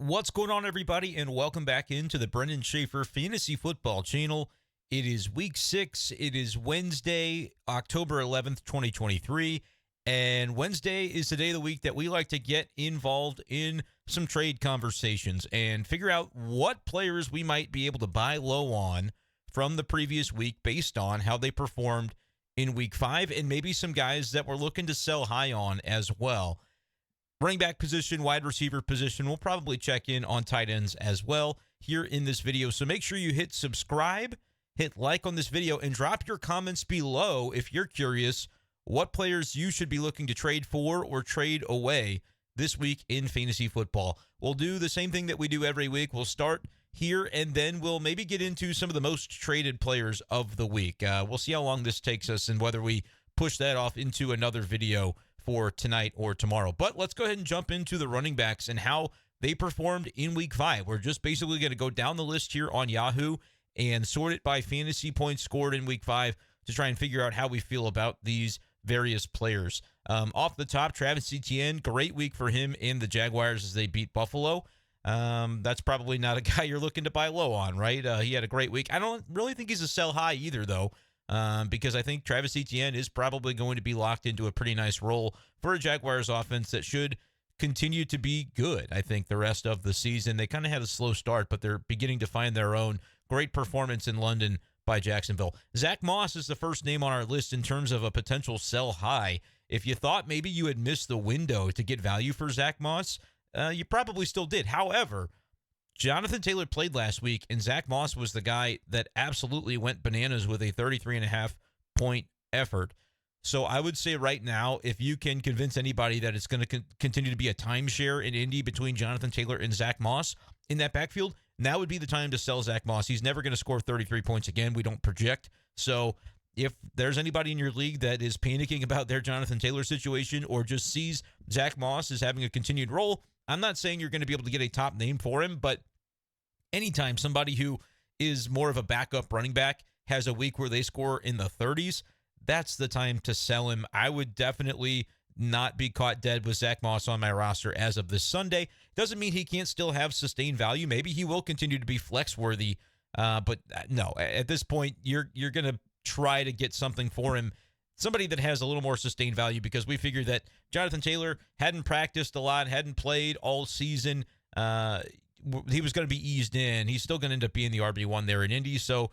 What's going on, everybody, and welcome back into the Brenden Schaeffer Fantasy Football channel. It is week 6. It is Wednesday, October 11th, 2023, and Wednesday is the day of the week that we like to get involved in some trade conversations and figure out what players we might be able to buy low on from the previous week based on how they performed in week 5, and maybe some guys that we're looking to sell high on as well. Running back position, wide receiver position, we'll probably check in on tight ends as well here in this video. So make sure you hit subscribe, hit like on this video, and drop your comments below if you're curious what players you should be looking to trade for or trade away this week in fantasy football. We'll do the same thing that we do every week. We'll start here, and then we'll maybe get into some of the most traded players of the week. We'll see how long this takes us and whether we push that off into another video for tonight or tomorrow. But let's go ahead and jump into the running backs and how they performed in week 5. We're just basically going to go down the list here on Yahoo and sort it by fantasy points scored in week 5 to try and figure out how we feel about these various players. Off the top, Travis Etienne, great week for him and the Jaguars as they beat Buffalo. That's probably not a guy you're looking to buy low on, right? He had a great week. I don't really think he's a sell high either, though. Because I think Travis Etienne is probably going to be locked into a pretty nice role for a Jaguars offense that should continue to be good, I think, the rest of the season. They kind of had a slow start, but they're beginning to find their own. Great performance in London by Jacksonville. Zack Moss is the first name on our list in terms of a potential sell high. If you thought maybe you had missed the window to get value for Zack Moss, you probably still did. However, Jonathan Taylor played last week, and Zack Moss was the guy that absolutely went bananas with a 33.5-point effort. So I would say right now, if you can convince anybody that it's going to continue to be a timeshare in Indy between Jonathan Taylor and Zack Moss in that backfield, now would be the time to sell Zack Moss. He's never going to score 33 points again. We don't project. So if there's anybody in your league that is panicking about their Jonathan Taylor situation or just sees Zack Moss as having a continued role, I'm not saying you're going to be able to get a top name for him, but anytime somebody who is more of a backup running back has a week where they score in the 30s, that's the time to sell him. I would definitely not be caught dead with Zack Moss on my roster as of this Sunday. Doesn't mean he can't still have sustained value. Maybe he will continue to be flex worthy, but no, at this point, you're going to try to get something for him, somebody that has a little more sustained value, because we figured that Jonathan Taylor hadn't practiced a lot, hadn't played all season. He was going to be eased in. He's still going to end up being the RB1 there in Indy. So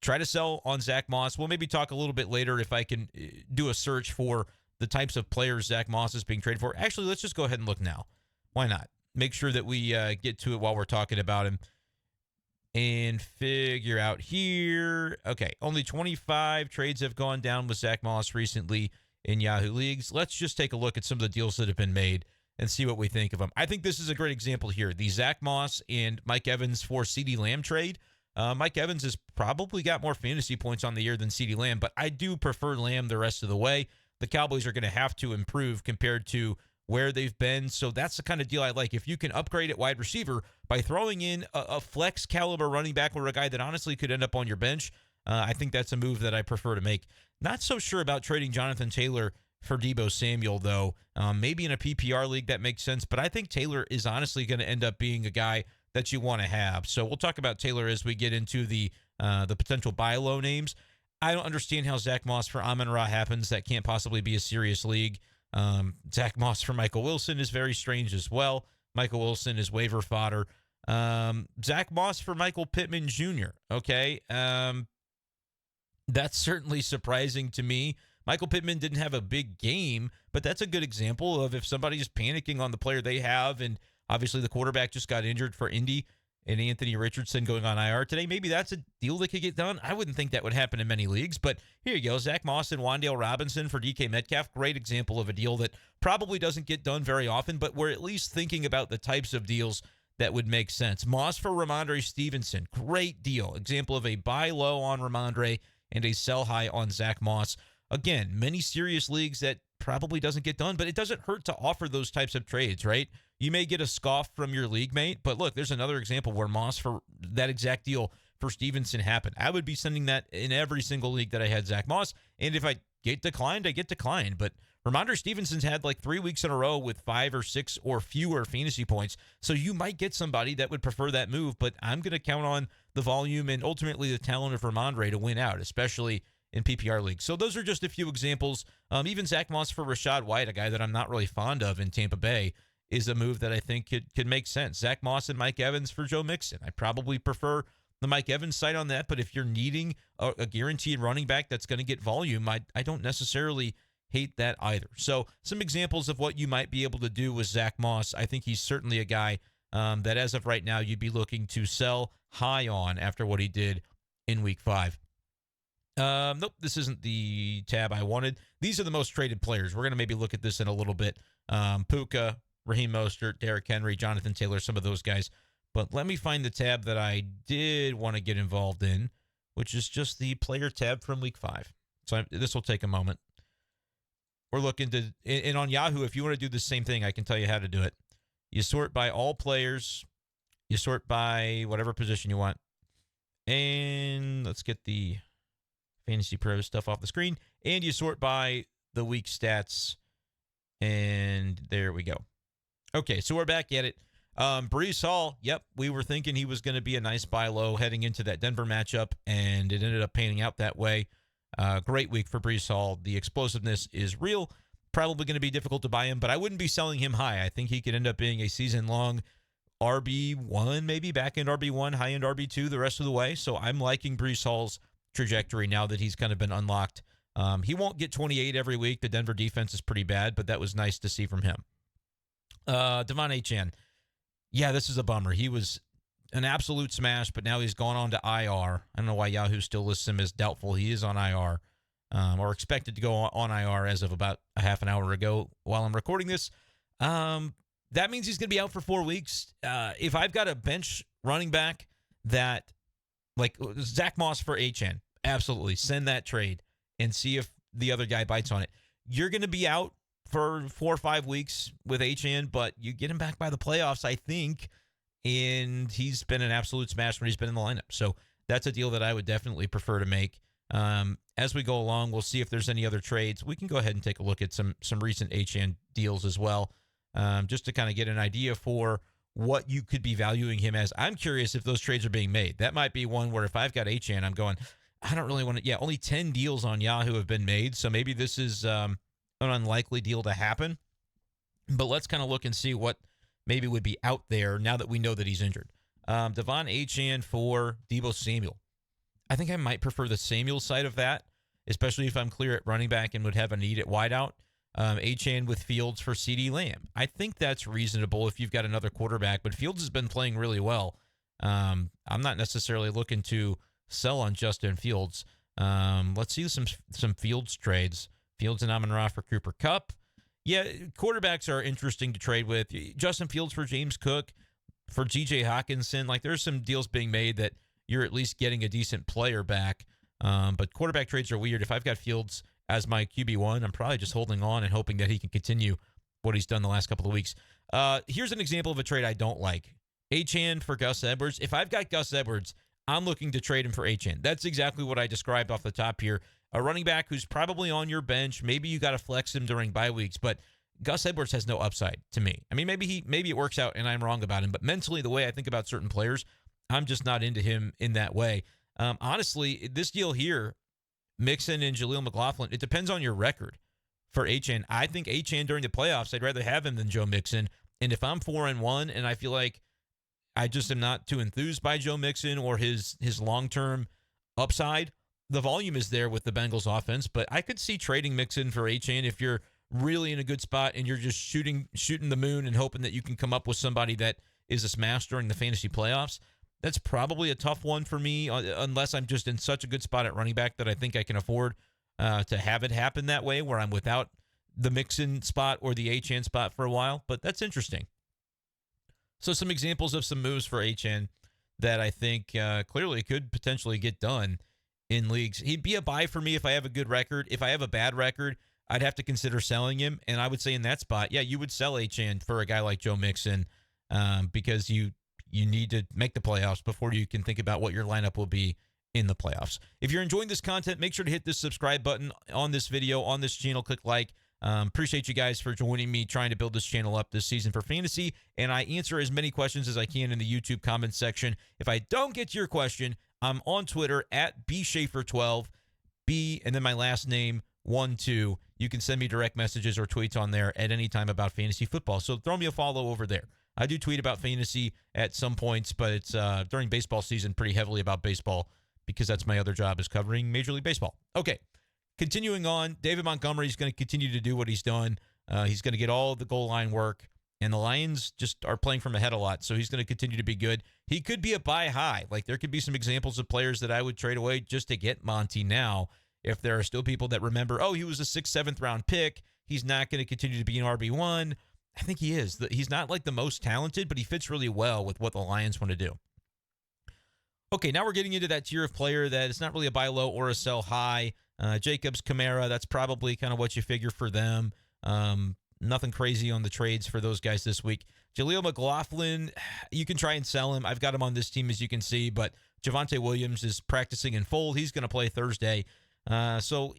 try to sell on Zack Moss. We'll maybe talk a little bit later if I can do a search for the types of players Zack Moss is being traded for. Actually, let's just go ahead and look now. Why not? Make sure that we get to it while we're talking about him and figure out here. Okay, only 25 trades have gone down with Zack Moss recently in Yahoo leagues. Let's just take a look at some of the deals that have been made and see what we think of them. I think this is a great example here. The Zack Moss and Mike Evans for CeeDee Lamb trade. Mike Evans has probably got more fantasy points on the year than CeeDee Lamb, but I do prefer Lamb the rest of the way. The Cowboys are going to have to improve compared to where they've been, so that's the kind of deal I like. If you can upgrade at wide receiver by throwing in a flex caliber running back or a guy that honestly could end up on your bench, I think that's a move that I prefer to make. Not so sure about trading Jonathan Taylor for Deebo Samuel, though. Maybe in a PPR league that makes sense, but I think Taylor is honestly going to end up being a guy that you want to have. So we'll talk about Taylor as we get into the potential buy low names. I don't understand how Zack Moss for Amon-Ra happens. That can't possibly be a serious league. Zack Moss for Michael Wilson is very strange as well. Michael Wilson is waiver fodder. Zack Moss for Michael Pittman Jr., okay? That's certainly surprising to me. Michael Pittman didn't have a big game, but that's a good example of if somebody's panicking on the player they have, and obviously the quarterback just got injured for Indy and Anthony Richardson going on IR today, maybe that's a deal that could get done. I wouldn't think that would happen in many leagues, but here you go. Zack Moss and Wan'Dale Robinson for DK Metcalf. Great example of a deal that probably doesn't get done very often, but we're at least thinking about the types of deals that would make sense. Moss for Rhamondre Stevenson. Great deal. Example of a buy low on Rhamondre and a sell high on Zack Moss. Again, many serious leagues that probably doesn't get done, but it doesn't hurt to offer those types of trades, right? You may get a scoff from your league mate, but look, there's another example where Moss for that exact deal for Stevenson happened. I would be sending that in every single league that I had Zack Moss, and if I get declined, I get declined. But Rhamondre Stevenson's had like 3 weeks in a row with 5 or 6 or fewer fantasy points. So you might get somebody that would prefer that move, but I'm going to count on the volume and ultimately the talent of Rhamondre to win out, especially in PPR leagues. So those are just a few examples. Even Zack Moss for Rachaad White, a guy that I'm not really fond of in Tampa Bay, is a move that I think could make sense. Zack Moss and Mike Evans for Joe Mixon. I probably prefer the Mike Evans side on that, but if you're needing a guaranteed running back that's going to get volume, I don't necessarily hate that either. So some examples of what you might be able to do with Zack Moss. I think he's certainly a guy that as of right now, you'd be looking to sell high on after what he did in week 5. Nope, this isn't the tab I wanted. These are the most traded players. We're going to maybe look at this in a little bit. Puka, Raheem Mostert, Derrick Henry, Jonathan Taylor, some of those guys. But let me find the tab that I did want to get involved in, which is just the player tab from week 5. So this will take a moment. We're looking to, and on Yahoo, if you want to do the same thing, I can tell you how to do it. You sort by all players. You sort by whatever position you want. And let's get the Fantasy Pro stuff off the screen. And you sort by the week stats. And there we go. Okay, so we're back at it. Breece Hall, yep, we were thinking he was going to be a nice buy low heading into that Denver matchup, and it ended up panning out that way. Great week for Breece Hall. The explosiveness is real. Probably going to be difficult to buy him, but I wouldn't be selling him high. I think he could end up being a season-long RB1, maybe back-end RB1, high-end RB2 the rest of the way. So I'm liking Breece Hall's trajectory now that he's kind of been unlocked. He won't get 28 every week. The Denver defense is pretty bad, but that was nice to see from him. Devon Achane. Yeah, this is a bummer. He was an absolute smash, but now he's gone on to IR. I don't know why Yahoo still lists him as doubtful. He is on IR, or expected to go on IR as of about a half an hour ago while I'm recording this. That means he's going to be out for 4 weeks. If I've got a bench running back that, like Zack Moss for Achane, absolutely send that trade and see if the other guy bites on it. You're going to be out for 4 or 5 weeks with Achane, but you get him back by the playoffs, I think, and he's been an absolute smash when he's been in the lineup. So that's a deal that I would definitely prefer to make. As we go along, we'll see if there's any other trades. We can go ahead and take a look at some recent Achane deals as well, just to kind of get an idea for what you could be valuing him as. I'm curious if those trades are being made. That might be one where if I've got Achane, I'm going, I don't really want to. Yeah, only 10 deals on Yahoo have been made, so maybe this is an unlikely deal to happen. But let's kind of look and see what maybe would be out there now that we know that he's injured. Devon Achane for Deebo Samuel. I think I might prefer the Samuel side of that, especially if I'm clear at running back and would have a need at wideout. Achane with Fields for CeeDee Lamb. I think that's reasonable if you've got another quarterback, but Fields has been playing really well. I'm not necessarily looking to sell on Justin Fields. Let's see some Fields trades. Fields and Amon-Ra for Cooper Kupp. Yeah, quarterbacks are interesting to trade with. Justin Fields for James Cook, for T.J. Hawkinson. Like, there's some deals being made that you're at least getting a decent player back. But quarterback trades are weird. If I've got Fields as my QB1, I'm probably just holding on and hoping that he can continue what he's done the last couple of weeks. Here's an example of a trade I don't like. Achane for Gus Edwards. If I've got Gus Edwards, I'm looking to trade him for Achane. That's exactly what I described off the top here. A running back who's probably on your bench. Maybe you got to flex him during bye weeks, but Gus Edwards has no upside to me. I mean, maybe it works out and I'm wrong about him, but mentally, the way I think about certain players, I'm just not into him in that way. Honestly, this deal here, Mixon and Jaleel McLaughlin, it depends on your record for Achane. I think Achane during the playoffs, I'd rather have him than Joe Mixon. And if I'm 4-1 and I feel like I just am not too enthused by Joe Mixon or his long-term upside, the volume is there with the Bengals offense, but I could see trading Mixon for Achane if you're really in a good spot and you're just shooting the moon and hoping that you can come up with somebody that is a smash during the fantasy playoffs. That's probably a tough one for me unless I'm just in such a good spot at running back that I think I can afford to have it happen that way where I'm without the Mixon spot or the Achane spot for a while, but that's interesting. So some examples of some moves for Achane that I think clearly could potentially get done in leagues. He'd be a buy for me if I have a good record. If I have a bad record, I'd have to consider selling him. And I would say in that spot, yeah, you would sell Achane for a guy like Joe Mixon because you need to make the playoffs before you can think about what your lineup will be in the playoffs. If you're enjoying this content, make sure to hit this subscribe button on this video, on this channel. Click like. Appreciate you guys for joining me trying to build this channel up this season for fantasy, and I answer as many questions as I can in the YouTube comments section. If I don't get to your question, I'm on Twitter at bschaeffer12, B, and then my last name, 12. You can send me direct messages or tweets on there at any time about fantasy football. So throw me a follow over there. I do tweet about fantasy at some points, but it's during baseball season pretty heavily about baseball because that's my other job is covering Major League Baseball. Okay, continuing on, David Montgomery is going to continue to do what he's done. He's going to get all the goal line work, and the Lions just are playing from ahead a lot, so he's going to continue to be good. He could be a buy high. Like, there could be some examples of players that I would trade away just to get Monty now if there are still people that remember, oh, he was a 6th, 7th round pick. He's not going to continue to be an RB1. I think he is. He's not like the most talented, but he fits really well with what the Lions want to do. Okay, now we're getting into that tier of player that it's not really a buy low or a sell high. Jacobs, Kamara, that's probably kind of what you figure for them. Nothing crazy on the trades for those guys this week. Jaleel McLaughlin, you can try and sell him. I've got him on this team, as you can see, but Javonte Williams is practicing in full. He's going to play Thursday. So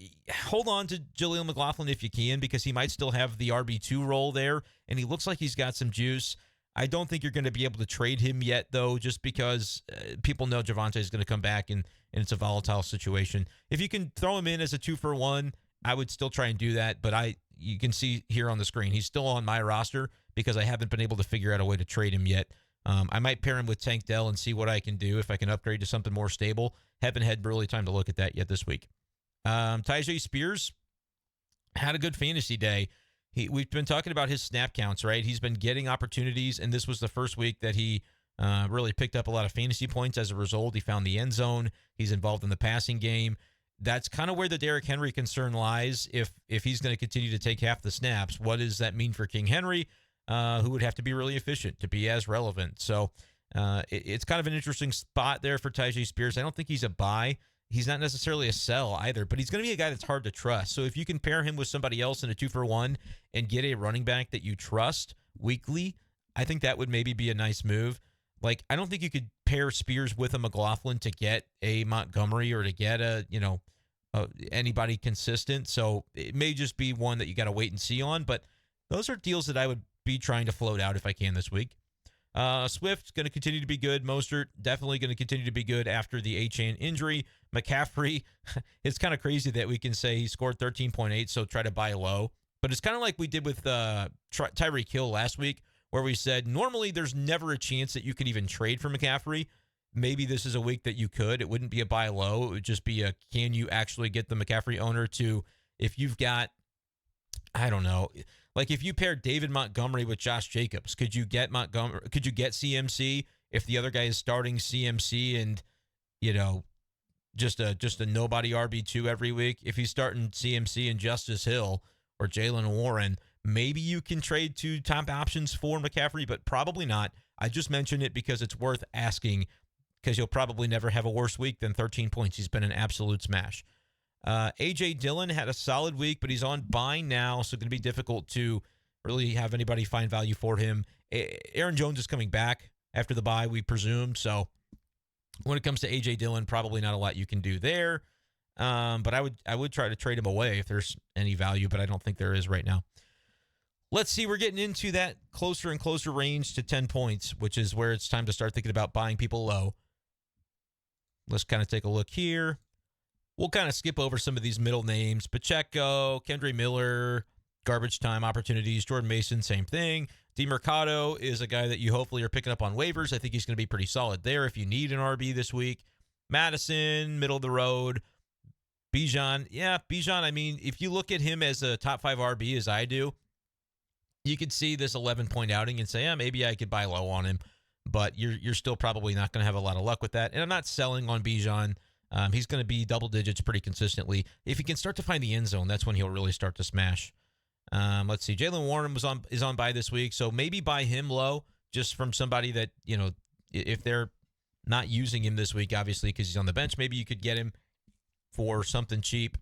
hold on to Jaleel McLaughlin if you can, because he might still have the RB2 role there, and he looks like he's got some juice. I don't think you're going to be able to trade him yet, though, just because people know Javonte is going to come back, and it's a volatile situation. If you can throw him in as a 2-for-1, I would still try and do that, but you can see here on the screen, he's still on my roster because I haven't been able to figure out a way to trade him yet. I might pair him with Tank Dell and see what I can do if I can upgrade to something more stable. Haven't had really time to look at that yet this week. Tyjae Spears had a good fantasy day. We've been talking about his snap counts, right? He's been getting opportunities, and this was the first week that he really picked up a lot of fantasy points. As a result, he found the end zone. He's involved in the passing game. That's kind of where the Derrick Henry concern lies. If he's going to continue to take half the snaps, what does that mean for King Henry, who would have to be really efficient to be as relevant? So it's kind of an interesting spot there for Tyjae Spears. I don't think he's a buy. He's not necessarily a sell either, but he's going to be a guy that's hard to trust. So if you can pair him with somebody else in a 2-for-1 and get a running back that you trust weekly, I think that would maybe be a nice move. Like, I don't think you could pair Spears with a McLaughlin to get a Montgomery or to get anybody consistent. So it may just be one that you got to wait and see on, but those are deals that I would be trying to float out if I can this week. Swift's going to continue to be good. Mostert definitely going to continue to be good after the Achane injury. McCaffrey, it's kind of crazy that we can say he scored 13.8, so try to buy low. But it's kind of like we did with Tyreek Hill last week, where we said normally there's never a chance that you could even trade for McCaffrey. Maybe this is a week that you could. It wouldn't be a buy low. It would just be a, can you actually get the McCaffrey owner to, if you've got, I don't know, like if you paired David Montgomery with Josh Jacobs, could you get Montgomery? Could you get CMC if the other guy is starting CMC and, just a nobody RB2 every week? If he's starting CMC and Justice Hill or Jalen Warren, maybe you can trade two top options for McCaffrey, but probably not. I just mentioned it because it's worth asking, because you'll probably never have a worse week than 13 points. He's been an absolute smash. A.J. Dillon had a solid week, but he's on bye now, so it's going to be difficult to really have anybody find value for him. Aaron Jones is coming back after the bye, we presume, so when it comes to A.J. Dillon, probably not a lot you can do there. But I would try to trade him away if there's any value, but I don't think there is right now. Let's see, we're getting into that closer and closer range to 10 points, which is where it's time to start thinking about buying people low. Let's kind of take a look here. We'll kind of skip over some of these middle names. Pacheco, Kendre Miller, garbage time opportunities. Jordan Mason, same thing. DeMercado is a guy that you hopefully are picking up on waivers. I think he's going to be pretty solid there if you need an RB this week. Madison, middle of the road. Bijan, I mean, if you look at him as a top 5 RB as I do, you could see this 11-point outing and say, maybe I could buy low on him, but you're still probably not going to have a lot of luck with that. And I'm not selling on Bijan. He's going to be double digits pretty consistently. If he can start to find the end zone, that's when he'll really start to smash. Let's see. Jalen Warren is on bye this week, so maybe buy him low just from somebody that, if they're not using him this week, obviously, because he's on the bench, maybe you could get him for something cheap.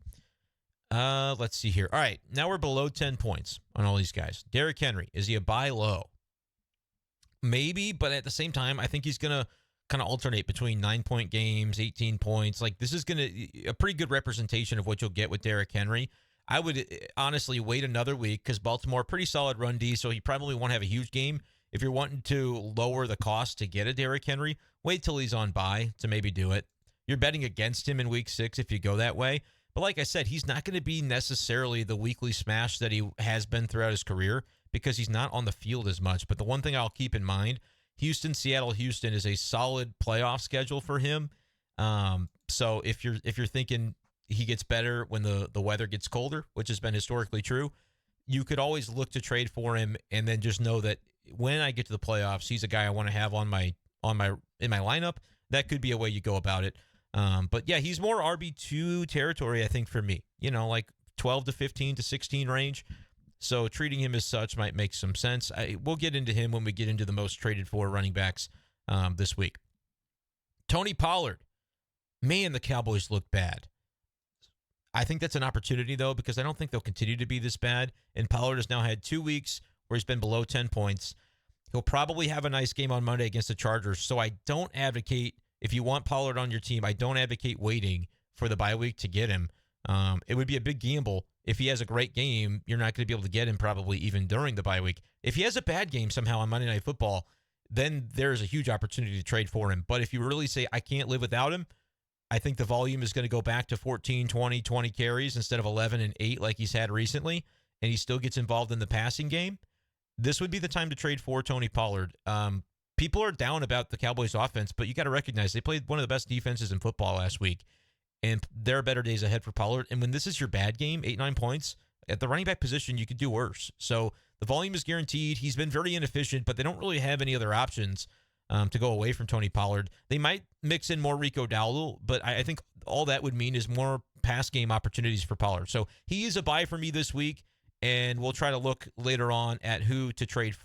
Let's see here. All right, now we're below 10 points on all these guys. Derrick Henry, is he a buy low? Maybe, but at the same time, I think he's going to kind of alternate between 9-point games, 18 points. Like, this is going to a pretty good representation of what you'll get with Derrick Henry. I would honestly wait another week because Baltimore, pretty solid run D, so he probably won't have a huge game. If you're wanting to lower the cost to get a Derrick Henry, wait till he's on bye to maybe do it. You're betting against him in week 6 if you go that way. But like I said, he's not going to be necessarily the weekly smash that he has been throughout his career because he's not on the field as much. But the one thing I'll keep in mind, Houston, Seattle, Houston is a solid playoff schedule for him. So if you're thinking he gets better when the weather gets colder, which has been historically true, you could always look to trade for him and then just know that when I get to the playoffs, he's a guy I want to have in my lineup. That could be a way you go about it. But yeah, he's more RB2 territory, I think, for me. Like 12 to 15 to 16 range. So treating him as such might make some sense. We'll get into him when we get into the most traded for running backs this week. Tony Pollard. Man, the Cowboys look bad. I think that's an opportunity, though, because I don't think they'll continue to be this bad. And Pollard has now had 2 weeks where he's been below 10 points. He'll probably have a nice game on Monday against the Chargers. So I don't advocate, if you want Pollard on your team, I don't advocate waiting for the bye week to get him. It would be a big gamble. If he has a great game, you're not going to be able to get him probably even during the bye week. If he has a bad game somehow on Monday Night Football, then there's a huge opportunity to trade for him. But if you really say, I can't live without him, I think the volume is going to go back to 14, 20 carries instead of 11 and 8 like he's had recently, and he still gets involved in the passing game. This would be the time to trade for Tony Pollard. People are down about the Cowboys offense, but you got to recognize they played one of the best defenses in football last week, and there are better days ahead for Pollard. And when this is your bad game, 8-9 points, at the running back position, you could do worse. So the volume is guaranteed. He's been very inefficient, but they don't really have any other options to go away from Tony Pollard. They might mix in more Rico Dowdle, but I think all that would mean is more pass game opportunities for Pollard. So he is a buy for me this week, and we'll try to look later on at who to trade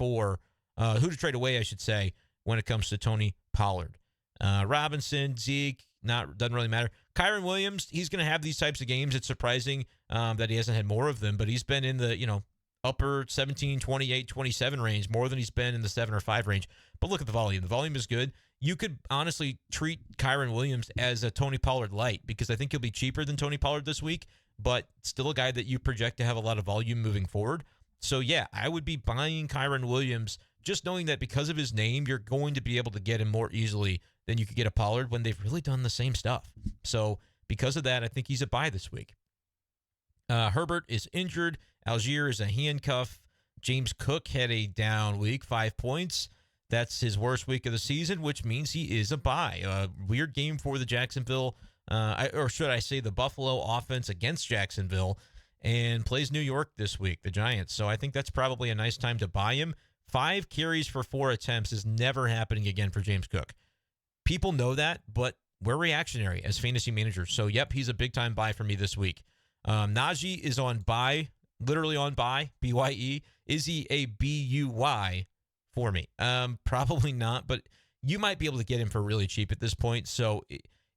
away, I should say, when it comes to Tony Pollard. Robinson, Zeke, doesn't really matter. Kyren Williams, he's going to have these types of games. It's surprising that he hasn't had more of them, but he's been in the, upper 17, 28, 27 range, more than he's been in the 7 or 5 range. But look at the volume. The volume is good. You could honestly treat Kyren Williams as a Tony Pollard light because I think he'll be cheaper than Tony Pollard this week, but still a guy that you project to have a lot of volume moving forward. So, yeah, I would be buying Kyren Williams just knowing that because of his name, you're going to be able to get him more easily than you could get a Pollard when they've really done the same stuff. So, because of that, I think he's a buy this week. Herbert is injured. Algier is a handcuff. James Cook had a down week, 5 points. That's his worst week of the season, which means he is a buy. A weird game for the Jacksonville, or should I say the Buffalo offense against Jacksonville, and plays New York this week, the Giants. So I think that's probably a nice time to buy him. 5 carries for 4 attempts is never happening again for James Cook. People know that, but we're reactionary as fantasy managers. So, yep, he's a big-time buy for me this week. Najee is on buy, literally on buy, B-Y-E. Is he a B-U-Y for me? Probably not, but you might be able to get him for really cheap at this point. So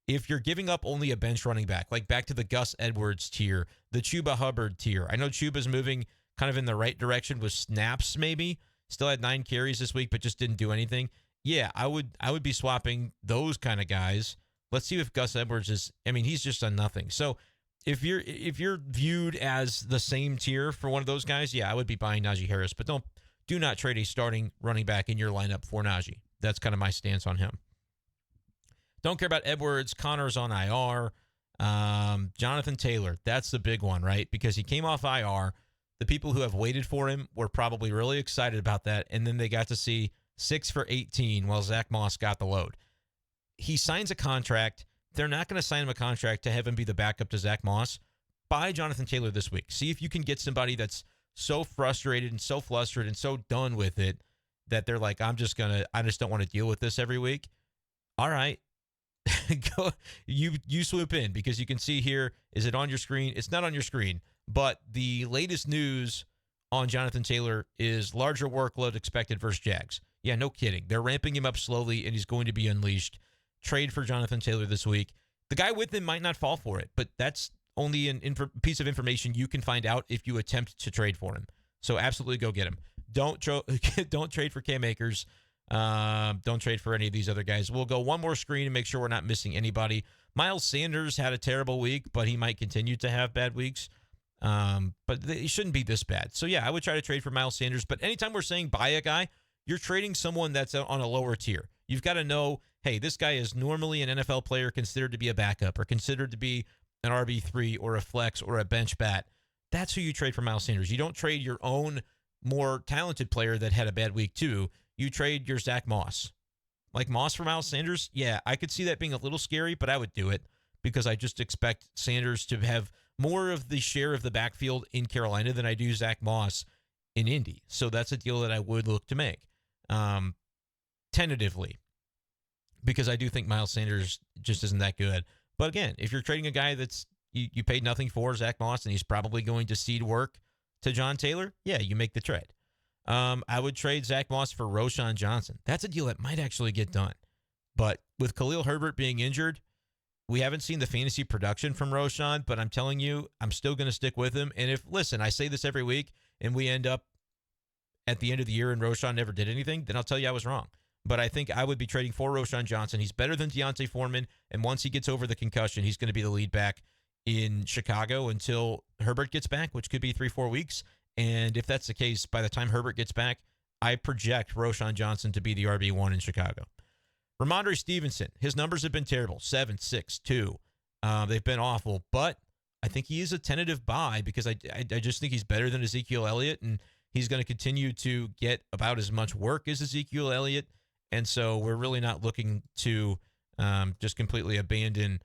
if you're giving up only a bench running back, like back to the Gus Edwards tier, the Chuba Hubbard tier. I know Chuba's moving kind of in the right direction with snaps maybe. Still had 9 carries this week, but just didn't do anything. Yeah, I would be swapping those kind of guys. Let's see if Gus Edwards he's just done nothing. So if you're viewed as the same tier for one of those guys, yeah, I would be buying Najee Harris, but do not trade a starting running back in your lineup for Najee. That's kind of my stance on him. Don't care about Edwards. Connor's on IR. Jonathan Taylor, that's the big one, right? Because he came off IR. The people who have waited for him were probably really excited about that, and then they got to see 6 for 18 while Zack Moss got the load. He signs a contract. They're not going to sign him a contract to have him be the backup to Zack Moss. Buy Jonathan Taylor this week. See if you can get somebody that's so frustrated and so flustered and so done with it that they're like, I just don't want to deal with this every week. All right. Go, you swoop in because you can see here, is it on your screen? It's not on your screen, but the latest news on Jonathan Taylor is larger workload expected versus Jags. Yeah, no kidding. They're ramping him up slowly, and he's going to be unleashed. Trade for Jonathan Taylor this week. The guy with him might not fall for it, but that's only a piece of information you can find out if you attempt to trade for him. So absolutely go get him. Don't trade for Cam Akers. Don't trade for any of these other guys. We'll go one more screen and make sure we're not missing anybody. Miles Sanders had a terrible week, but he might continue to have bad weeks. But it shouldn't be this bad. So, yeah, I would try to trade for Miles Sanders. But anytime we're saying buy a guy, you're trading someone that's on a lower tier. You've got to know, hey, this guy is normally an NFL player considered to be a backup or considered to be an RB3 or a flex or a bench bat. That's who you trade for Miles Sanders. You don't trade your own more talented player that had a bad week too. You trade your Zack Moss. Like Moss for Miles Sanders, yeah, I could see that being a little scary, but I would do it because I just expect Sanders to have more of the share of the backfield in Carolina than I do Zack Moss in Indy. So that's a deal that I would look to make tentatively because I do think Miles Sanders just isn't that good. But again, if you're trading a guy that's you paid nothing for, Zack Moss, and he's probably going to cede work to John Taylor, yeah, you make the trade. I would trade Zack Moss for Roschon Johnson. That's a deal that might actually get done. But with Khalil Herbert being injured, we haven't seen the fantasy production from Roschon, but I'm telling you, I'm still going to stick with him. And listen, I say this every week, and we end up at the end of the year and Roschon never did anything, then I'll tell you I was wrong. But I think I would be trading for Roschon Johnson. He's better than Deontay Foreman, and once he gets over the concussion, he's going to be the lead back in Chicago until Herbert gets back, which could be 3-4 weeks. And if that's the case, by the time Herbert gets back, I project Roschon Johnson to be the RB1 in Chicago. Rhamondre Stevenson, his numbers have been terrible, 7, 6, 2. They've been awful, but I think he is a tentative buy because I just think he's better than Ezekiel Elliott, and he's going to continue to get about as much work as Ezekiel Elliott. And so we're really not looking to just completely abandon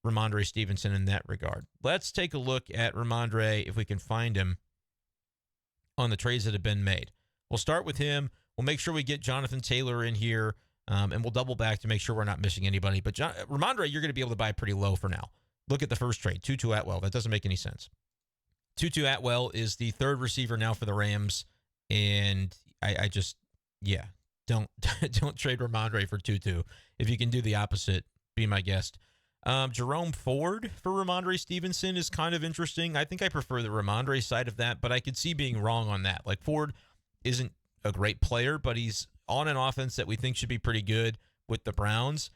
Rhamondre Stevenson in that regard. Let's take a look at Rhamondre if we can find him on the trades that have been made. We'll start with him. We'll make sure we get Jonathan Taylor in here, and we'll double back to make sure we're not missing anybody. But Rhamondre, you're going to be able to buy pretty low for now. Look at the first trade, Tutu Atwell. That doesn't make any sense. Tutu Atwell is the third receiver now for the Rams, and I just, yeah, don't trade Rhamondre for Tutu. If you can do the opposite, be my guest. Jerome Ford for Rhamondre Stevenson is kind of interesting. I think I prefer the Rhamondre side of that, but I could see being wrong on that. Like, Ford isn't a great player, but he's on an offense that we think should be pretty good with the Browns,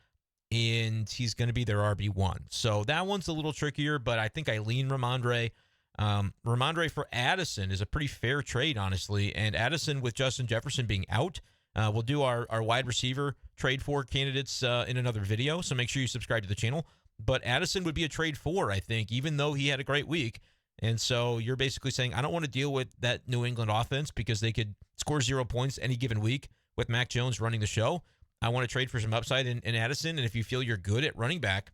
and he's going to be their RB1. So that one's a little trickier, but I think I lean Rhamondre. Rhamondre for Addison is a pretty fair trade, honestly, and Addison with Justin Jefferson being out, we'll do our wide receiver trade for candidates in another video, so make sure you subscribe to the channel. But Addison would be a trade for, I think, even though he had a great week. And so you're basically saying, I don't want to deal with that New England offense because they could score 0 points any given week with Mac Jones running the show. I want to trade for some upside in Addison, and if you feel you're good at running back,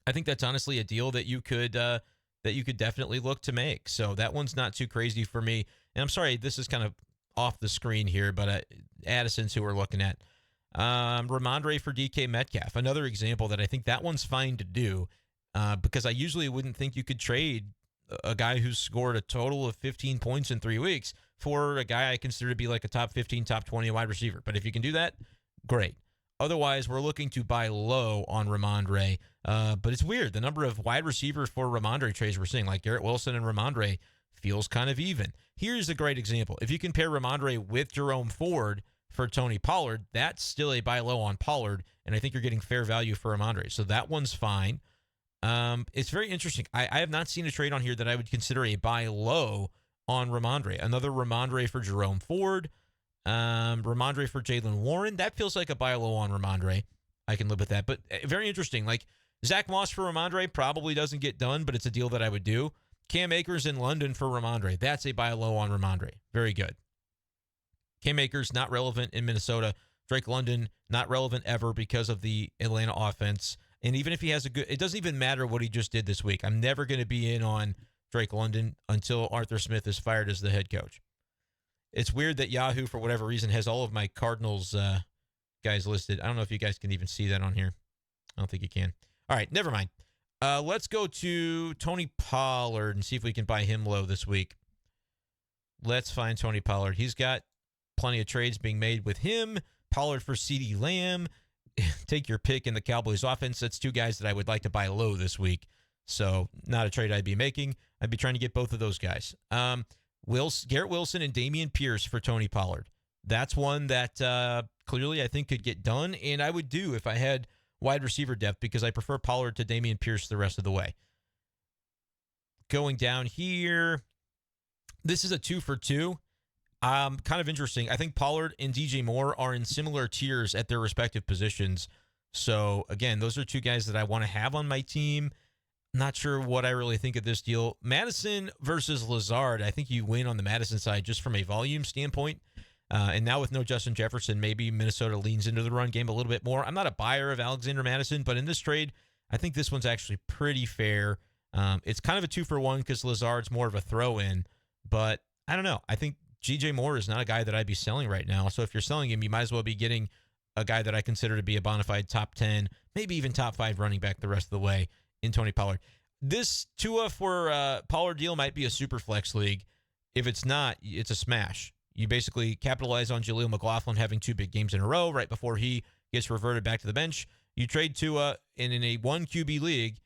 I think that's honestly a deal that you could definitely look to make. So that one's not too crazy for me. And I'm sorry, this is kind of off the screen here, but Addison's who we're looking at. Rhamondre for DK Metcalf, another example that I think that one's fine to do because I usually wouldn't think you could trade a guy who's scored a total of 15 points in 3 weeks for a guy I consider to be like a top 15, top 20 wide receiver. But if you can do that, great. Otherwise, we're looking to buy low on Rhamondre. But it's weird. The number of wide receiver for Rhamondre trades we're seeing, like Garrett Wilson and Rhamondre, feels kind of even. Here's a great example. If you compare Rhamondre with Jerome Ford for Tony Pollard, that's still a buy low on Pollard, and I think you're getting fair value for Rhamondre. So that one's fine. It's very interesting. I have not seen a trade on here that I would consider a buy low on Rhamondre. Another Rhamondre for Jerome Ford. Rhamondre for Jaylen Warren. That feels like a buy low on Rhamondre. I can live with that. But very interesting. Like Zack Moss for Rhamondre probably doesn't get done, but it's a deal that I would do. Cam Akers in London for Rhamondre. That's a buy low on Rhamondre. Very good. Cam Akers, not relevant in Minnesota. Drake London, not relevant ever because of the Atlanta offense. And even if he has a good, it doesn't even matter what he just did this week. I'm never going to be in on Drake London until Arthur Smith is fired as the head coach. It's weird that Yahoo, for whatever reason, has all of my Cardinals guys listed. I don't know if you guys can even see that on here. I don't think you can. All right, never mind. Let's go to Tony Pollard and see if we can buy him low this week. Let's find Tony Pollard. He's got plenty of trades being made with him. Pollard for CeeDee Lamb. Take your pick in the Cowboys offense. That's two guys that I would like to buy low this week. So not a trade I'd be making. I'd be trying to get both of those guys. Garrett Wilson and Dameon Pierce for Tony Pollard. That's one that clearly I think could get done, and I would do if I had wide receiver depth because I prefer Pollard to Dameon Pierce the rest of the way. Going down here, this is a 2 for 2. Kind of interesting. I think Pollard and DJ Moore are in similar tiers at their respective positions. So, again, those are two guys that I want to have on my team. Not sure what I really think of this deal. Madison versus Lazard. I think you win on the Madison side just from a volume standpoint. And now with no Justin Jefferson, maybe Minnesota leans into the run game a little bit more. I'm not a buyer of Alexander Madison, but in this trade, I think this one's actually pretty fair. It's kind of a 2 for 1 because Lazard's more of a throw-in. But I don't know. I think DJ Moore is not a guy that I'd be selling right now. So if you're selling him, you might as well be getting a guy that I consider to be a bona fide top 10, maybe even top 5 running back the rest of the way in Tony Pollard. This Tua for Pollard deal might be a super flex league. If it's not, it's a smash. You basically capitalize on Jaleel McLaughlin having 2 big games in a row right before he gets reverted back to the bench. You trade Tua, and in a 1 QB league,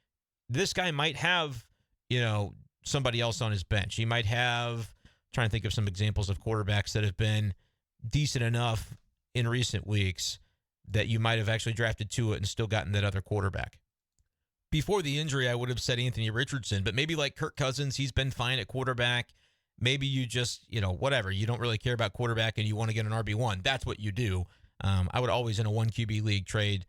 this guy might have, somebody else on his bench. He might have, trying to think of some examples of quarterbacks that have been decent enough in recent weeks that you might have actually drafted Tua and still gotten that other quarterback. Before the injury, I would have said Anthony Richardson, but maybe like Kirk Cousins, he's been fine at quarterback. Maybe you just, whatever. You don't really care about quarterback and you want to get an RB1. That's what you do. I would always, in a 1 QB league, trade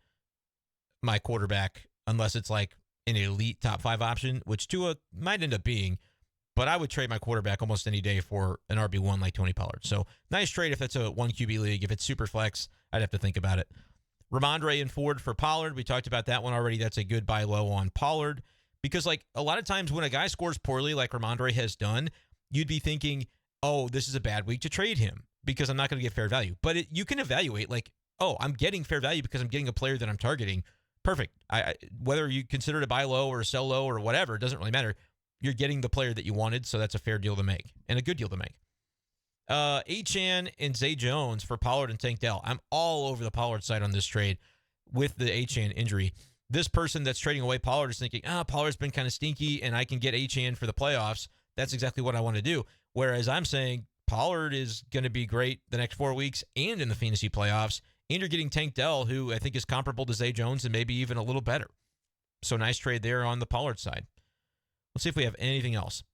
my quarterback unless it's like an elite top 5 option, which Tua might end up being. But I would trade my quarterback almost any day for an RB1 like Tony Pollard. So nice trade if that's a 1 QB league. If it's super flex, I'd have to think about it. Rhamondre and Ford for Pollard. We talked about that one already. That's a good buy low on Pollard. Because like a lot of times when a guy scores poorly like Rhamondre has done, you'd be thinking, oh, this is a bad week to trade him because I'm not going to get fair value. But you can evaluate like, oh, I'm getting fair value because I'm getting a player that I'm targeting. Perfect. Whether you consider it a buy low or a sell low or whatever, it doesn't really matter. You're getting the player that you wanted, so that's a fair deal to make and a good deal to make. Achane and Zay Jones for Pollard and Tank Dell. I'm all over the Pollard side on this trade with the Achane injury. This person that's trading away Pollard is thinking, Pollard's been kind of stinky and I can get Achane for the playoffs. That's exactly what I want to do. Whereas I'm saying Pollard is going to be great the next 4 weeks and in the fantasy playoffs. And you're getting Tank Dell, who I think is comparable to Zay Jones and maybe even a little better. So nice trade there on the Pollard side. Let's see if we have anything else.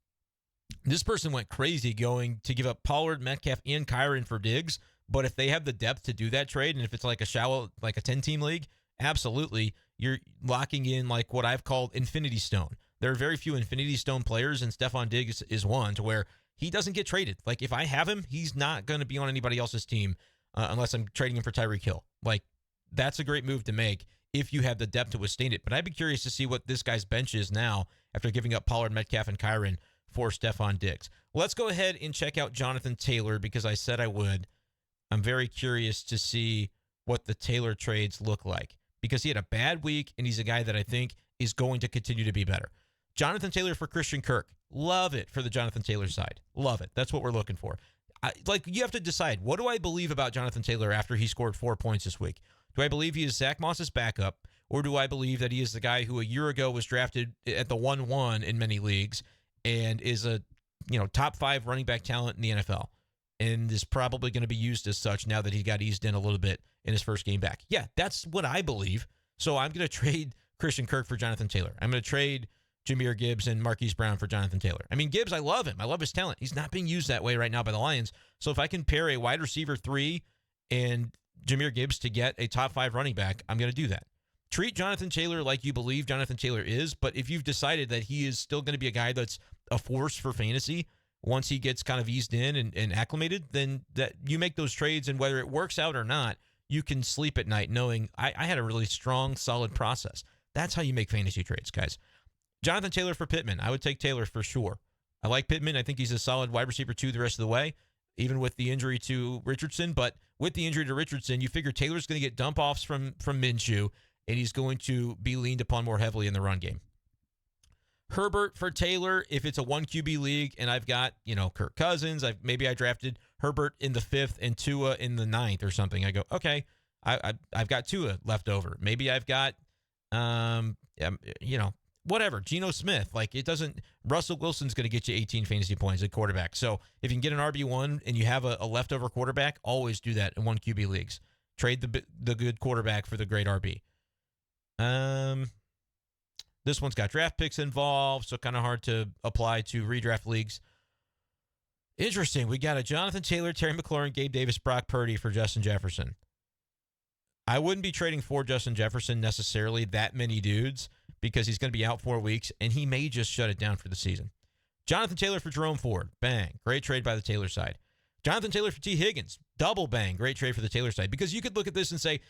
This person went crazy going to give up Pollard, Metcalf, and Kyren for Diggs. But if they have the depth to do that trade, and if it's like a 10-team league, absolutely, you're locking in like what I've called Infinity Stone. There are very few Infinity Stone players, and Stephon Diggs is one to where he doesn't get traded. Like if I have him, he's not going to be on anybody else's team unless I'm trading him for Tyreek Hill. Like that's a great move to make if you have the depth to withstand it. But I'd be curious to see what this guy's bench is now after giving up Pollard, Metcalf, and Kyren for Stephon Diggs. Let's go ahead and check out Jonathan Taylor because I said I would. I'm very curious to see what the Taylor trades look like because he had a bad week and he's a guy that I think is going to continue to be better. Jonathan Taylor for Christian Kirk. Love it for the Jonathan Taylor side. Love it. That's what we're looking for. You have to decide, what do I believe about Jonathan Taylor after he scored 4 points this week? Do I believe he is Zack Moss's backup, or do I believe that he is the guy who a year ago was drafted at the 1-1 in many leagues and is a top 5 running back talent in the NFL and is probably going to be used as such now that he got eased in a little bit in his first game back? Yeah, that's what I believe. So I'm going to trade Christian Kirk for Jonathan Taylor. I'm going to trade Jahmyr Gibbs and Marquise Brown for Jonathan Taylor. I mean, Gibbs, I love him. I love his talent. He's not being used that way right now by the Lions. So if I can pair a wide receiver 3 and Jahmyr Gibbs to get a top 5 running back, I'm going to do that. Treat Jonathan Taylor like you believe Jonathan Taylor is, but if you've decided that he is still going to be a guy that's a force for fantasy once he gets kind of eased in and acclimated, then that you make those trades, and whether it works out or not, you can sleep at night knowing I had a really strong, solid process. That's how you make fantasy trades, guys. Jonathan Taylor for Pittman. I would take Taylor for sure. I like Pittman. I think he's a solid wide receiver 2 the rest of the way, even with the injury to Richardson. But with the injury to Richardson, you figure Taylor's going to get dump-offs from Minshew, and he's going to be leaned upon more heavily in the run game. Herbert for Taylor, if it's a 1 QB league and I've got, Kirk Cousins, maybe I drafted Herbert in the 5th and Tua in the 9th or something. I go, okay, I've got Tua left over. Maybe I've got, whatever, Geno Smith. Like it doesn't, Russell Wilson's going to get you 18 fantasy points at quarterback. So if you can get an RB1 and you have a leftover quarterback, always do that in 1 QB leagues. Trade the good quarterback for the great RB. This one's got draft picks involved, so kind of hard to apply to redraft leagues. Interesting. We got a Jonathan Taylor, Terry McLaurin, Gabe Davis, Brock Purdy for Justin Jefferson. I wouldn't be trading for Justin Jefferson necessarily that many dudes because he's going to be out 4 weeks, and he may just shut it down for the season. Jonathan Taylor for Jerome Ford. Bang. Great trade by the Taylor side. Jonathan Taylor for T. Higgins. Double bang. Great trade for the Taylor side. Because you could look at this and say,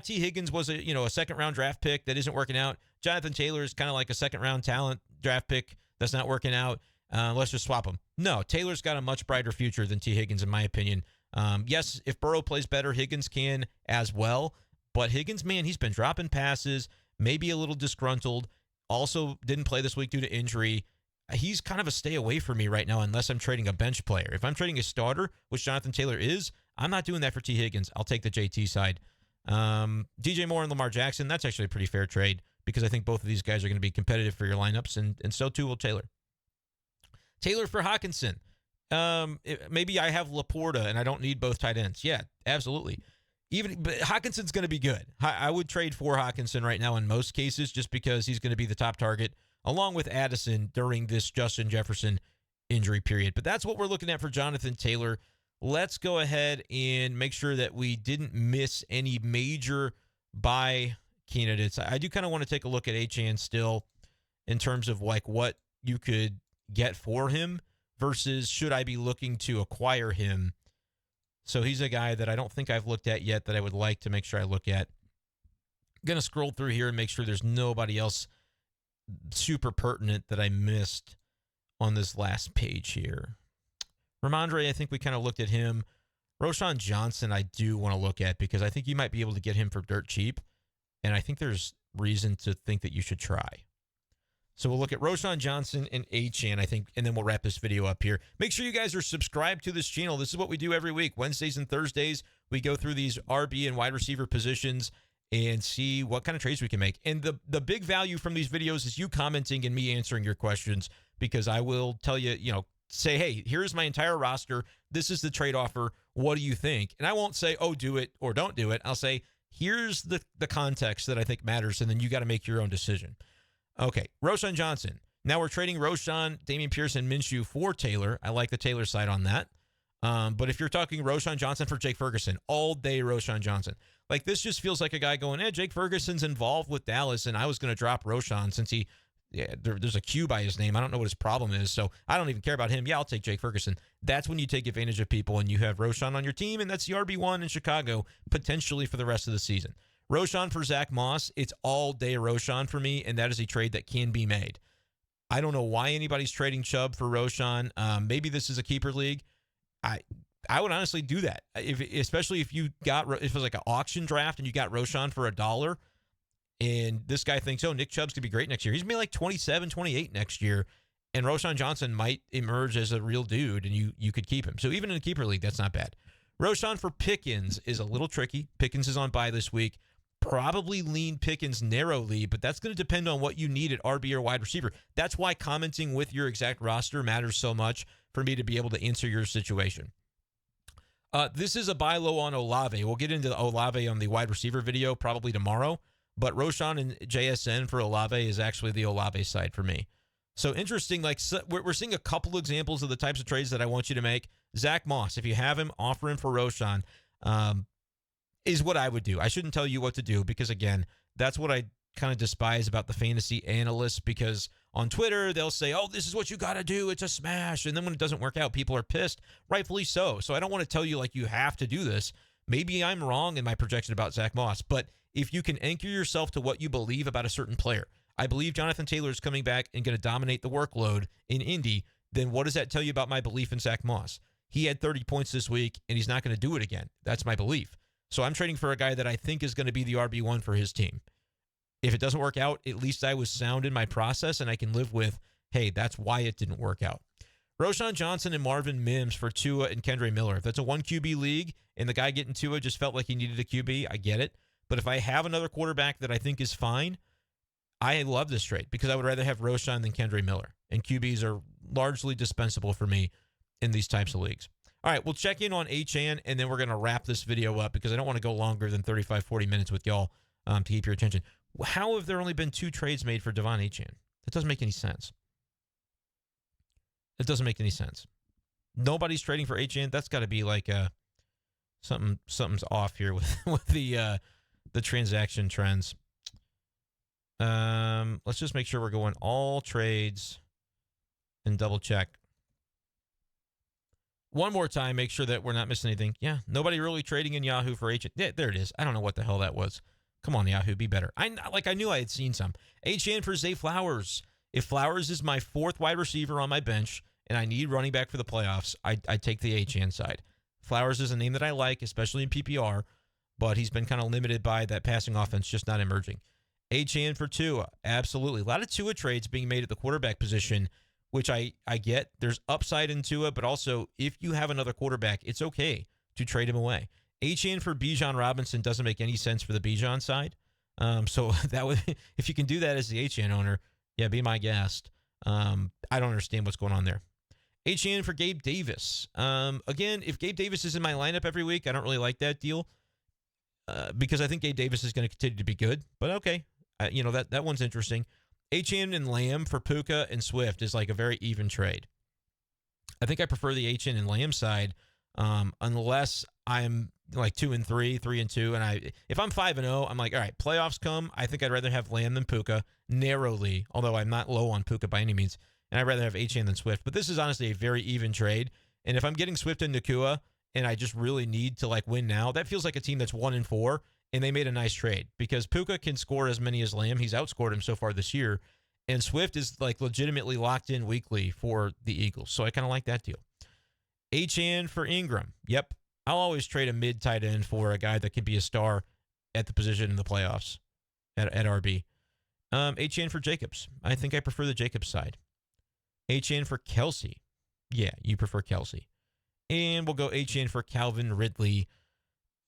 T. Higgins was a second-round draft pick that isn't working out. Jonathan Taylor is kind of like a second-round talent draft pick that's not working out. Let's just swap them. No, Taylor's got a much brighter future than T. Higgins, in my opinion. Yes, if Burrow plays better, Higgins can as well. But Higgins, man, he's been dropping passes, maybe a little disgruntled. Also didn't play this week due to injury. He's kind of a stay away from me right now unless I'm trading a bench player. If I'm trading a starter, which Jonathan Taylor is, I'm not doing that for T. Higgins. I'll take the JT side. DJ Moore and Lamar Jackson, that's actually a pretty fair trade because I think both of these guys are going to be competitive for your lineups, and so too will Taylor. Taylor for Hawkinson. Maybe I have Laporta and I don't need both tight ends. Yeah, absolutely. But Hawkinson's going to be good. I would trade for Hawkinson right now in most cases just because he's going to be the top target along with Addison during this Justin Jefferson injury period. But that's what we're looking at for Jonathan Taylor. Let's go ahead and make sure that we didn't miss any major buy candidates. I do kind of want to take a look at Achane still in terms of like what you could get for him versus should I be looking to acquire him. So he's a guy that I don't think I've looked at yet that I would like to make sure I look at. I'm going to scroll through here and make sure there's nobody else super pertinent that I missed on this last page here. Rhamondre, I think we kind of looked at him. Roschon Johnson, I do want to look at because I think you might be able to get him for dirt cheap, and I think there's reason to think that you should try. So we'll look at Roschon Johnson and Achane, I think, and then we'll wrap this video up here. Make sure you guys are subscribed to this channel. This is what we do every week. Wednesdays and Thursdays, we go through these RB and wide receiver positions and see what kind of trades we can make. And the big value from these videos is you commenting and me answering your questions because I will tell you, say, hey, here's my entire roster. This is the trade offer. What do you think? And I won't say, oh, do it or don't do it. I'll say, here's the context that I think matters, and then you got to make your own decision. Okay, Roschon Johnson. Now we're trading Roschon, Dameon Pierce, and Minshew for Taylor. I like the Taylor side on that. But if you're talking Roschon Johnson for Jake Ferguson, all day Roschon Johnson. Like this just feels like a guy going, Jake Ferguson's involved with Dallas, and I was going to drop Roschon since there's a Q by his name. I don't know what his problem is, so I don't even care about him. Yeah, I'll take Jake Ferguson. That's when you take advantage of people and you have Roschon on your team, and that's the RB1 in Chicago potentially for the rest of the season. Roschon for Zack Moss, it's all day Roschon for me, and that is a trade that can be made. I don't know why anybody's trading Chubb for Roschon. Maybe this is a keeper league. I would honestly do that, especially if it was like an auction draft and you got Roschon for $1, and this guy thinks, Nick Chubb's going to be great next year. He's going to be like 27, 28 next year, and Roschon Johnson might emerge as a real dude, and you could keep him. So even in a keeper league, that's not bad. Roschon for Pickens is a little tricky. Pickens is on bye this week. Probably lean Pickens narrowly, but that's going to depend on what you need at RB or wide receiver. That's why commenting with your exact roster matters so much for me to be able to answer your situation. This is a buy low on Olave. We'll get into Olave on the wide receiver video probably tomorrow, but Roschon and JSN for Olave is actually the Olave side for me. So interesting, we're seeing a couple examples of the types of trades that I want you to make. Zack Moss, if you have him, offer him for Roschon. Is what I would do. I shouldn't tell you what to do because, again, that's what I kind of despise about the fantasy analysts because on Twitter, they'll say, this is what you got to do. It's a smash. And then when it doesn't work out, people are pissed, rightfully so. So I don't want to tell you you have to do this. Maybe I'm wrong in my projection about Zack Moss, but if you can anchor yourself to what you believe about a certain player, I believe Jonathan Taylor is coming back and going to dominate the workload in Indy, then what does that tell you about my belief in Zack Moss? He had 30 points this week, and he's not going to do it again. That's my belief. So I'm trading for a guy that I think is going to be the RB1 for his team. If it doesn't work out, at least I was sound in my process, and I can live with, hey, that's why it didn't work out. Roschon Johnson and Marvin Mims for Tua and Kendre Miller. If that's a 1 QB league and the guy getting Tua just felt like he needed a QB, I get it. But if I have another quarterback that I think is fine, I love this trade because I would rather have Roschon than Kendre Miller. And QBs are largely dispensable for me in these types of leagues. All right, we'll check in on Achane, and then we're going to wrap this video up because I don't want to go longer than 35, 40 minutes with y'all to keep your attention. How have there only been 2 trades made for Devon Achane? That doesn't make any sense. It doesn't make any sense. Nobody's trading for Achane. That's got to be like something's off here with the transaction trends. Let's just make sure we're going all trades and double check. One more time, make sure that we're not missing anything. Yeah, nobody really trading in Yahoo for Achane. Yeah, there it is. I don't know what the hell that was. Come on, Yahoo, be better. I knew I had seen some. Achane for Zay Flowers. If Flowers is my 4th wide receiver on my bench and I need running back for the playoffs, I take the Achane side. Flowers is a name that I like, especially in PPR, but he's been kind of limited by that passing offense just not emerging. Achane for Tua, absolutely. A lot of Tua trades being made at the quarterback position, which I get. There's upside in Tua, but also if you have another quarterback, it's okay to trade him away. Achane for Bijan Robinson doesn't make any sense for the Bijan side. So that would, if you can do that as the Achane owner, yeah, be my guest. I don't understand what's going on there. Achane for Gabe Davis. Again, if Gabe Davis is in my lineup every week, I don't really like that deal because I think Gabe Davis is going to continue to be good. But okay, that one's interesting. Achane and Lamb for Puka and Swift is like a very even trade. I think I prefer the Achane and Lamb side unless I'm like 2-3, 3-2, and if I'm 5-0, I'm like, all right, playoffs come. I think I'd rather have Lamb than Puka narrowly, although I'm not low on Puka by any means, and I'd rather have Achane than Swift. But this is honestly a very even trade, and if I'm getting Swift and Nakua, and I just really need to like win now, that feels like a team that's 1-4. And they made a nice trade because Puka can score as many as Lamb. He's outscored him so far this year. And Swift is like legitimately locked in weekly for the Eagles. So I kind of like that deal. Achane for Ingram. Yep. I'll always trade a mid tight end for a guy that could be a star at the position in the playoffs at RB. Achane for Jacobs. I think I prefer the Jacobs side. Achane for Kelsey. Yeah, you prefer Kelsey. And we'll go Achane for Calvin Ridley.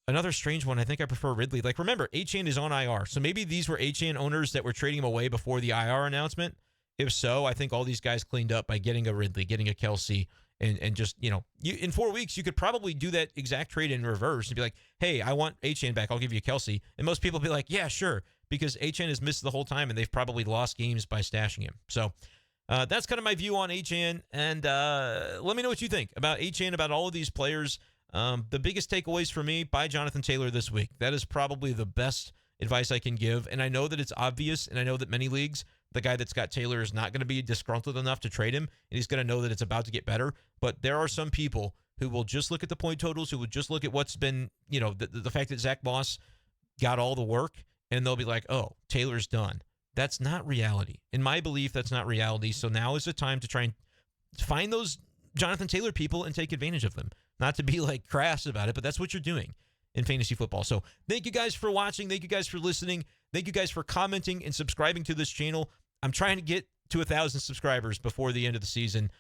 Another strange one. I think I prefer Ridley. Like, remember, Achane is on IR. So maybe these were Achane owners that were trading him away before the IR announcement. If so, I think all these guys cleaned up by getting a Ridley, getting a Kelsey, and just, in 4 weeks, you could probably do that exact trade in reverse and be like, hey, I want Achane back. I'll give you Kelsey. And most people will be like, yeah, sure, because Achane has missed the whole time, and they've probably lost games by stashing him. So that's kind of my view on Achane. And let me know what you think about Achane, about all of these players. The biggest takeaways for me, buy Jonathan Taylor this week. That is probably the best advice I can give. And I know that it's obvious, and I know that many leagues, the guy that's got Taylor is not going to be disgruntled enough to trade him, and he's going to know that it's about to get better. But there are some people who will just look at the point totals, who would just look at what's been, the fact that Zack Moss got all the work, and they'll be like, oh, Taylor's done. That's not reality. In my belief, that's not reality. So now is the time to try and find those Jonathan Taylor people and take advantage of them. Not to be like crass about it, but that's what you're doing in fantasy football. So thank you guys for watching. Thank you guys for listening. Thank you guys for commenting and subscribing to this channel. I'm trying to get to 1,000 subscribers before the end of the season,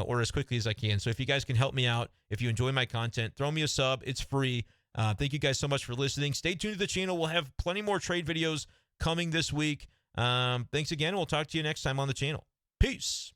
or as quickly as I can. So if you guys can help me out, if you enjoy my content, throw me a sub. It's free. Thank you guys so much for listening. Stay tuned to the channel. We'll have plenty more trade videos coming this week. Thanks again. We'll talk to you next time on the channel. Peace.